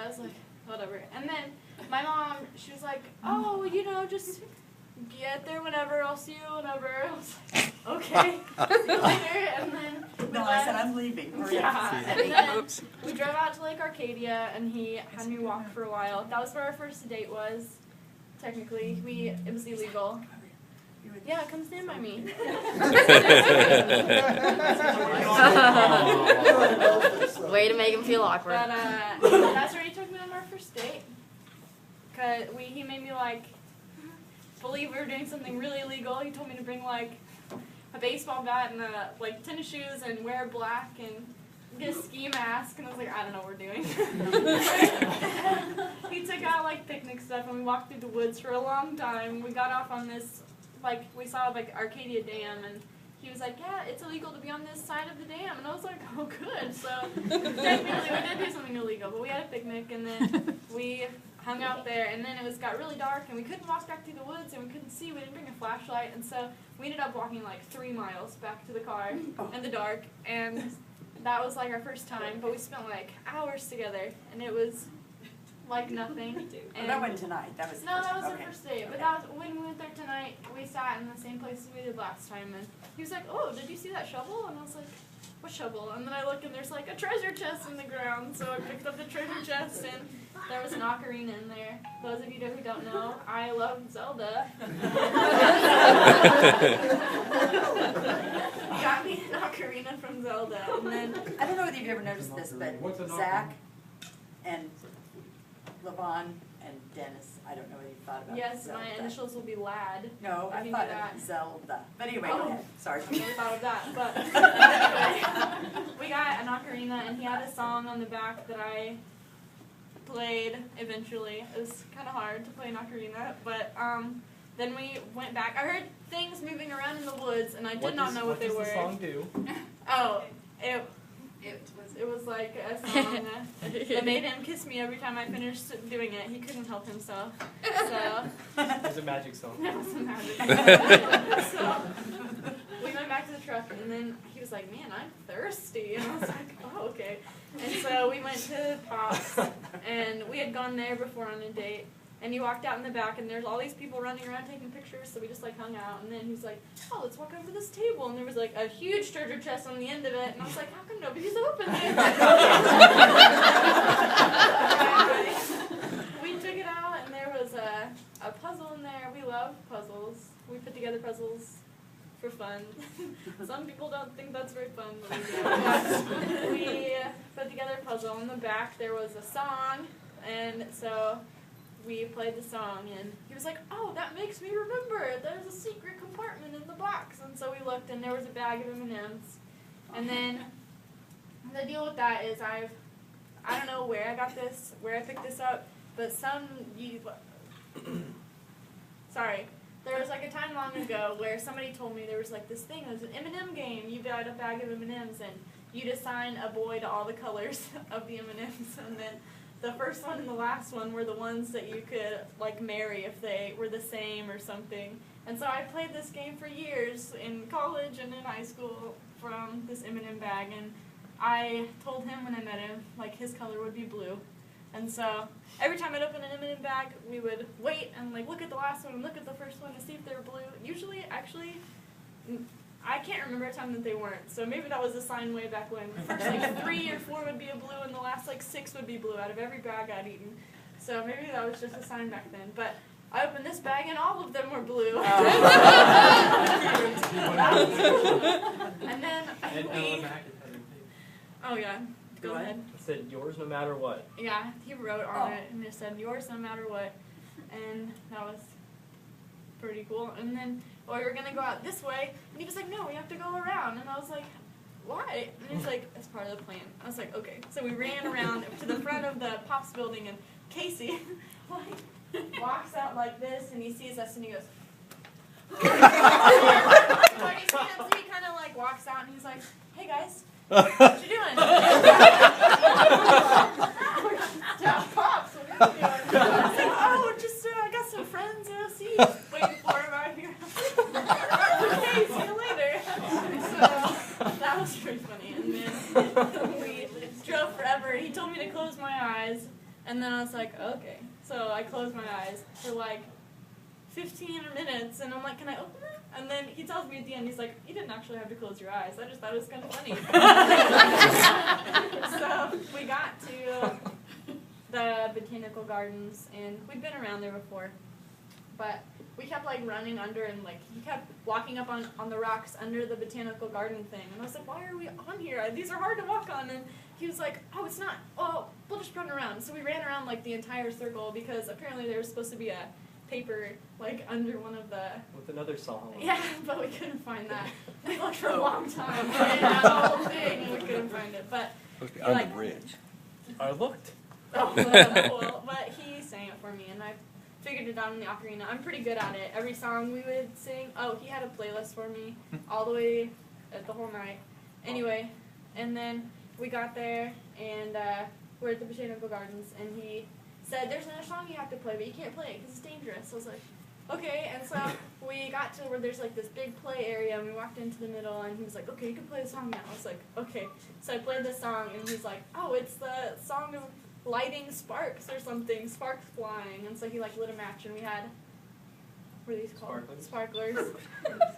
was like, whatever. And then my mom, she was like, oh, you know, just get there whenever. I'll see you whenever. I was like, okay, see you later. And then I said I'm leaving. Yeah. And then we drove out to Lake Arcadia, and he had me walk for a while. That was where our first date was. Technically, it was illegal. Yeah, come stand by me. Way to make him feel awkward. But that's where he took me on our first date. Cause he made me like believe we were doing something really illegal. He told me to bring like a baseball bat and like tennis shoes and wear black and get a ski mask. And I was like, I don't know what we're doing. He took out like picnic stuff and we walked through the woods for a long time. We got off on this. Like, we saw, like, Arcadia Dam, and he was like, yeah, it's illegal to be on this side of the dam. And I was like, oh, good. So, technically, we did do something illegal, but we had a picnic, and then we hung out there, and then it got really dark, and we couldn't walk back through the woods, and we couldn't see. We didn't bring a flashlight, and so we ended up walking, like, 3 miles back to the car in the dark, and that was, like, our first time, but we spent, like, hours together, and it was like nothing. And that went tonight. That was that was our first date. But that was, when we went there tonight, we sat in the same place as we did last time, and he was like, "Oh, did you see that shovel?" And I was like, "What shovel?" And then I look, and there's like a treasure chest in the ground. So I picked up the treasure chest, and there was an ocarina in there. Those of you who don't know, I love Zelda. He got me an ocarina from Zelda, and then I don't know whether you've ever noticed this, but Zach and Lavon and Dennis, I don't know what you thought about yes, Zelda. my initials will be Lad. No, I thought of Zelda. But anyway, go ahead. Sorry. I never thought of that, but we got an ocarina, and he had a song on the back that I played eventually. It was kind of hard to play an ocarina, but then we went back. I heard things moving around in the woods, and I did not know what they were. What does the song do? Oh, it was like a song that made him kiss me every time I finished doing it. He couldn't help himself. So It was a magic song. it was a magic song. So we went back to the truck, and then he was like, "Man, I'm thirsty," and I was like, "Oh, okay." And so we went to Pops, and we had gone there before on a date. And he walked out in the back, and there's all these people running around taking pictures, so we just, like, hung out. And then he was like, oh, let's walk over to this table. And there was, like, a huge treasure chest on the end of it. And I was like, how come nobody's opened it? We took it out, and there was a puzzle in there. We love puzzles. We put together puzzles for fun. Some people don't think that's very fun, but we do. We put together a puzzle. In the back, there was a song, and so we played the song, and he was like, oh, that makes me remember. There's a secret compartment in the box. And so we looked, and there was a bag of M&Ms. And then the deal with that is I don't know where I picked this up, but there was like a time long ago where somebody told me there was like this thing, it was an M&M game. You got a bag of M&Ms, and you'd assign a boy to all the colors of the M&Ms, and then the first one and the last one were the ones that you could, like, marry if they were the same or something. And so I played this game for years in college and in high school from this M&M bag. And I told him when I met him, like, his color would be blue. And so every time I'd open an M&M bag, we would wait and, like, look at the last one and look at the first one to see if they were blue. Usually, actually, I can't remember a time that they weren't, so maybe that was a sign way back when. The first, like, 3 or 4 would be a blue, and the last, like, 6 would be blue out of every bag I'd eaten. So maybe that was just a sign back then. But I opened this bag, and all of them were blue. And then oh, yeah. Go ahead. It said, yours no matter what. Yeah, he wrote on it, and it said, yours no matter what. And that was pretty cool. And then we were going to go out this way, and he was like, no, we have to go around. And I was like, why? And he's like, it's part of the plan. I was like, okay. So we ran around to the front of the Pops building, and Casey like walks out like this, and he sees us, and he goes, he kind of like walks out, and he's like, hey guys, what you doing? Pops, what are you doing? I was like, oh, just I got some friends, see, waiting for him out here. Okay, see you later. So that was pretty funny. And then we drove forever. He told me to close my eyes, And then I was like, okay. So I closed my eyes for like 15 minutes, and I'm like, can I open it? And then he tells me at the end, he's like, you didn't actually have to close your eyes. I just thought it was kind of funny. So we got to the botanical gardens, and we'd been around there before. But we kept like running under, and like he kept walking up on the rocks under the botanical garden thing. And I was like, why are we on here? These are hard to walk on. And he was like, oh, it's not. Oh, we'll just run around. So we ran around like the entire circle, because apparently there was supposed to be a paper like under one of the. With another song. Yeah, but we couldn't find that. We looked for a long time. We had the whole thing, and we couldn't find it. But Supposed to be on the bridge. I looked. oh, well, but he sang it for me, and I figured it out in the ocarina. I'm pretty good at it. Every song we would sing. Oh, he had a playlist for me all the way the whole night. Anyway, and then we got there, and we're at the botanical gardens, and he said, there's another song you have to play, but you can't play it because it's dangerous. So I was like, okay. And so we got to where there's like this big play area, and we walked into the middle, and he was like, okay, you can play the song now. I was like, okay. So I played this song, and he's like, oh, it's the song of lighting sparks or something, sparks flying. And so he like lit a match, and we had, what are these called? Sparklers.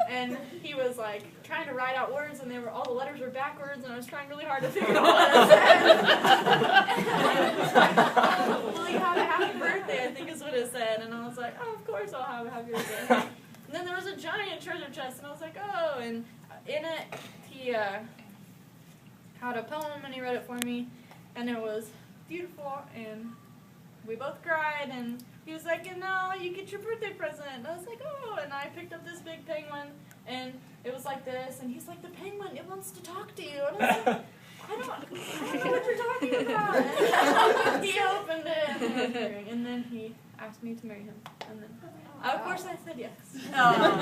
And he was like trying to write out words, and they were, all the letters were backwards, and I was trying really hard to figure out what it said. Well, you have a happy birthday, I think is what it said. And I was like, oh, of course I'll have a happy birthday. And then there was a giant treasure chest, and I was like, oh. And in it, he had a poem, and he read it for me, and it was beautiful, and we both cried, and he was like, you get your birthday present. And I was like, oh, and I picked up this big penguin, and it was like this, and he's like, the penguin, it wants to talk to you. And I was like, I don't know what you're talking about. And he opened it, and then he asked me to marry him, and then, of course, I said yes. Oh.